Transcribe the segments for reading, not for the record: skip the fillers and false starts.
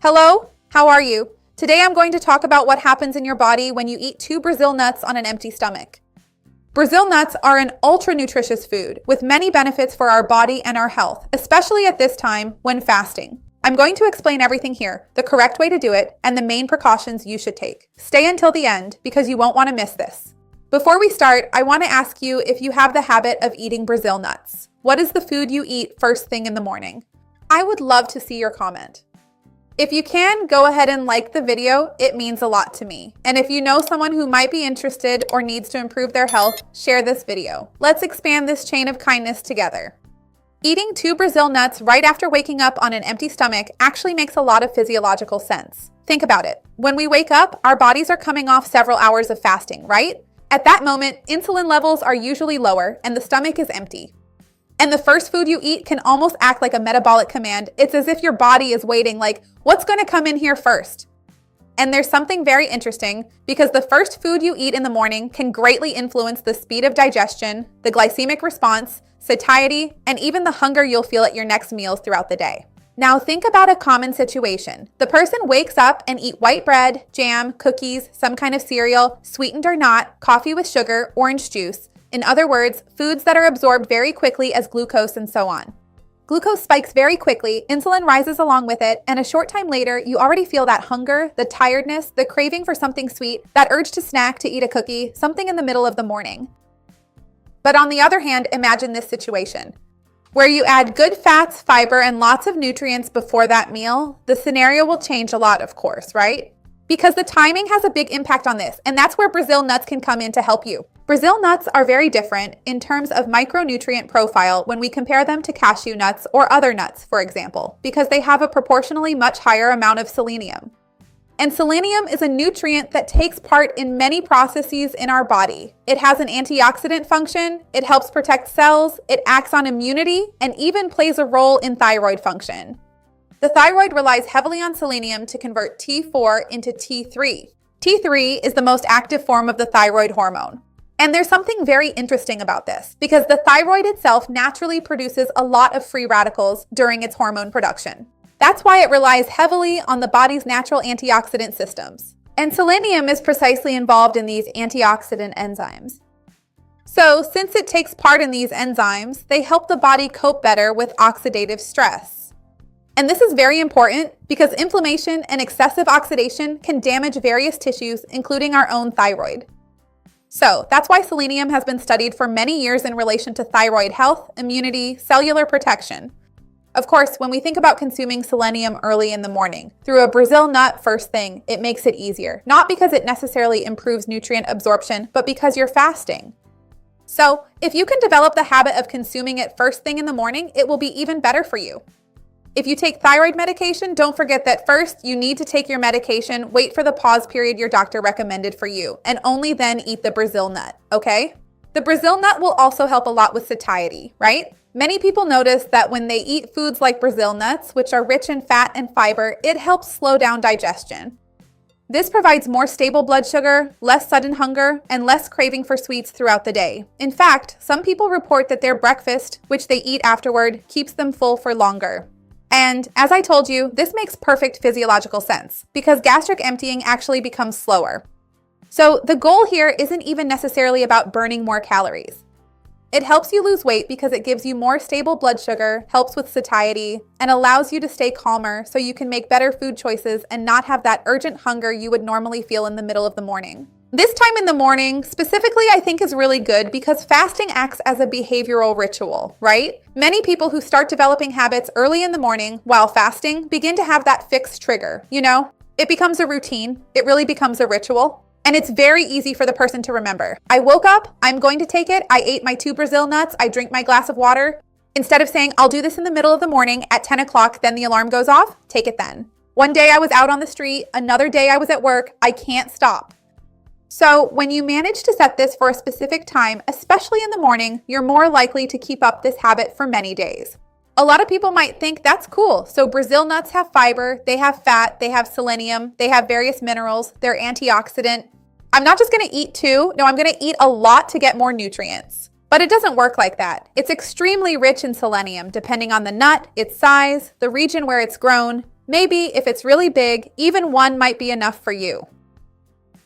Hello, how are you? Today I'm going to talk about what happens in your body when you eat 2 Brazil nuts on an empty stomach. Brazil nuts are an ultra-nutritious food with many benefits for our body and our health, especially at this time when fasting. I'm going to explain everything here, the correct way to do it, and the main precautions you should take. Stay until the end because you won't want to miss this. Before we start, I want to ask you if you have the habit of eating Brazil nuts. What is the food you eat first thing in the morning? I would love to see your comment. If you can, go ahead and like the video. It means a lot to me. And if you know someone who might be interested or needs to improve their health, share this video. Let's expand this chain of kindness together. Eating 2 Brazil nuts right after waking up on an empty stomach actually makes a lot of physiological sense. Think about it. When we wake up, our bodies are coming off several hours of fasting, right? At that moment, insulin levels are usually lower and the stomach is empty. And the first food you eat can almost act like a metabolic command. It's as if your body is waiting, like, what's going to come in here first? And there's something very interesting because the first food you eat in the morning can greatly influence the speed of digestion, the glycemic response, satiety, and even the hunger you'll feel at your next meals throughout the day. Now think about a common situation. The person wakes up and eat white bread, jam, cookies, some kind of cereal, sweetened or not, coffee with sugar, orange juice. In other words, foods that are absorbed very quickly as glucose and so on. Glucose spikes very quickly, insulin rises along with it, and a short time later, you already feel that hunger, the tiredness, the craving for something sweet, that urge to snack, to eat a cookie, something in the middle of the morning. But on the other hand, imagine this situation. Where you add good fats, fiber, and lots of nutrients before that meal, the scenario will change a lot, of course, right? Because the timing has a big impact on this, and that's where Brazil nuts can come in to help you. Brazil nuts are very different in terms of micronutrient profile when we compare them to cashew nuts or other nuts, for example, because they have a proportionally much higher amount of selenium. And selenium is a nutrient that takes part in many processes in our body. It has an antioxidant function, it helps protect cells, it acts on immunity, and even plays a role in thyroid function. The thyroid relies heavily on selenium to convert T4 into T3. T3 is the most active form of the thyroid hormone. And there's something very interesting about this because the thyroid itself naturally produces a lot of free radicals during its hormone production. That's why it relies heavily on the body's natural antioxidant systems. And selenium is precisely involved in these antioxidant enzymes. So, since it takes part in these enzymes, they help the body cope better with oxidative stress. And this is very important because inflammation and excessive oxidation can damage various tissues, including our own thyroid. So that's why selenium has been studied for many years in relation to thyroid health, immunity, cellular protection. Of course, when we think about consuming selenium early in the morning, through a Brazil nut first thing, it makes it easier. Not because it necessarily improves nutrient absorption, but because you're fasting. So if you can develop the habit of consuming it first thing in the morning, it will be even better for you. If you take thyroid medication, don't forget that first you need to take your medication, wait for the pause period your doctor recommended for you, and only then eat the Brazil nut, okay? The Brazil nut will also help a lot with satiety, right? Many people notice that when they eat foods like Brazil nuts, which are rich in fat and fiber, it helps slow down digestion. This provides more stable blood sugar, less sudden hunger, and less craving for sweets throughout the day. In fact, some people report that their breakfast, which they eat afterward, keeps them full for longer. And as I told you, this makes perfect physiological sense because gastric emptying actually becomes slower. So the goal here isn't even necessarily about burning more calories. It helps you lose weight because it gives you more stable blood sugar, helps with satiety, and allows you to stay calmer so you can make better food choices and not have that urgent hunger you would normally feel in the middle of the morning. This time in the morning, specifically, I think is really good because fasting acts as a behavioral ritual, right? Many people who start developing habits early in the morning while fasting begin to have that fixed trigger, It becomes a routine. It really becomes a ritual. And it's very easy for the person to remember. I woke up, I'm going to take it. I ate my 2 Brazil nuts. I drink my glass of water. Instead of saying, I'll do this in the middle of the morning at 10 o'clock, then the alarm goes off, take it then. One day I was out on the street. Another day I was at work. I can't stop. So when you manage to set this for a specific time, especially in the morning, you're more likely to keep up this habit for many days. A lot of people might think that's cool. So Brazil nuts have fiber, they have fat, they have selenium, they have various minerals, they're antioxidant. I'm not just going to eat 2. No, I'm going to eat a lot to get more nutrients. But it doesn't work like that. It's extremely rich in selenium, depending on the nut, its size, the region where it's grown, Maybe if it's really big, even one might be enough for you.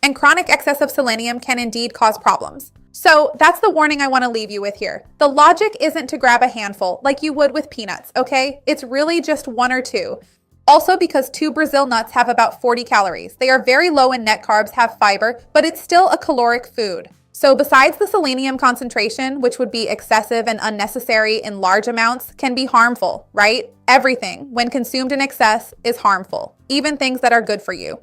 And chronic excess of selenium can indeed cause problems. So that's the warning I want to leave you with here. The logic isn't to grab a handful like you would with peanuts, okay? It's really just one or two. Also, because 2 Brazil nuts have about 40 calories. They are very low in net carbs, have fiber, but it's still a caloric food. So besides the selenium concentration, which would be excessive and unnecessary in large amounts, can be harmful, right? Everything, when consumed in excess, is harmful, even things that are good for you.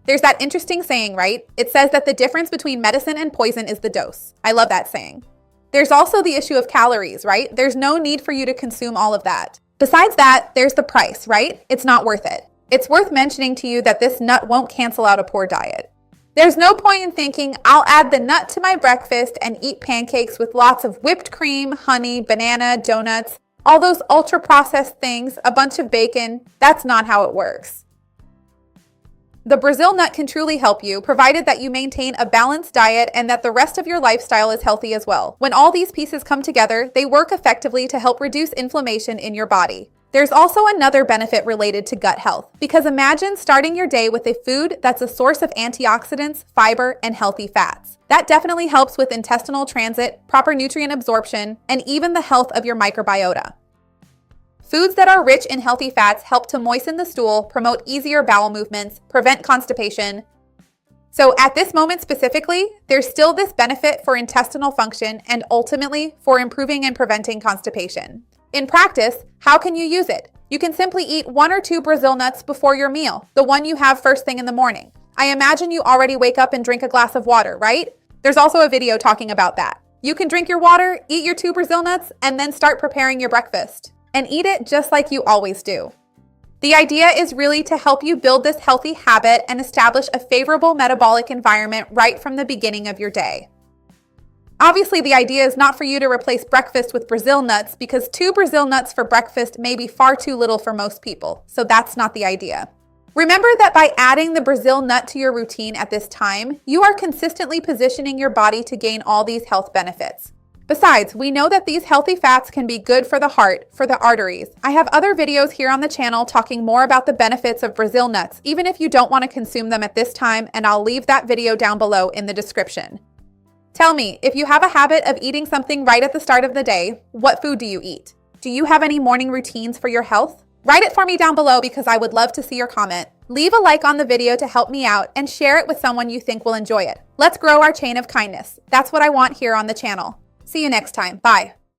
There's that interesting saying, right? It says that the difference between medicine and poison is the dose. I love that saying. There's also the issue of calories, right? There's no need for you to consume all of that. Besides that, there's the price, right? It's not worth it. It's worth mentioning to you that this nut won't cancel out a poor diet. There's no point in thinking, I'll add the nut to my breakfast and eat pancakes with lots of whipped cream, honey, banana, donuts, all those ultra-processed things, a bunch of bacon. That's not how it works. The Brazil nut can truly help you, provided that you maintain a balanced diet and that the rest of your lifestyle is healthy as well. When all these pieces come together, they work effectively to help reduce inflammation in your body. There's also another benefit related to gut health, because imagine starting your day with a food that's a source of antioxidants, fiber, and healthy fats. That definitely helps with intestinal transit, proper nutrient absorption, and even the health of your microbiota. Foods that are rich in healthy fats help to moisten the stool, promote easier bowel movements, prevent constipation. So at this moment specifically, there's still this benefit for intestinal function and ultimately for improving and preventing constipation. In practice, how can you use it? You can simply eat 1 or 2 Brazil nuts before your meal, the one you have first thing in the morning. I imagine you already wake up and drink a glass of water, right? There's also a video talking about that. You can drink your water, eat your 2 Brazil nuts, and then start preparing your breakfast. And eat it just like you always do. The idea is really to help you build this healthy habit and establish a favorable metabolic environment right from the beginning of your day. Obviously, the idea is not for you to replace breakfast with Brazil nuts because 2 Brazil nuts for breakfast may be far too little for most people, so that's not the idea. Remember that by adding the Brazil nut to your routine at this time, you are consistently positioning your body to gain all these health benefits. Besides, we know that these healthy fats can be good for the heart, for the arteries. I have other videos here on the channel talking more about the benefits of Brazil nuts, even if you don't want to consume them at this time, and I'll leave that video down below in the description. Tell me, if you have a habit of eating something right at the start of the day, what food do you eat? Do you have any morning routines for your health? Write it for me down below because I would love to see your comment. Leave a like on the video to help me out and share it with someone you think will enjoy it. Let's grow our chain of kindness. That's what I want here on the channel. See you next time. Bye.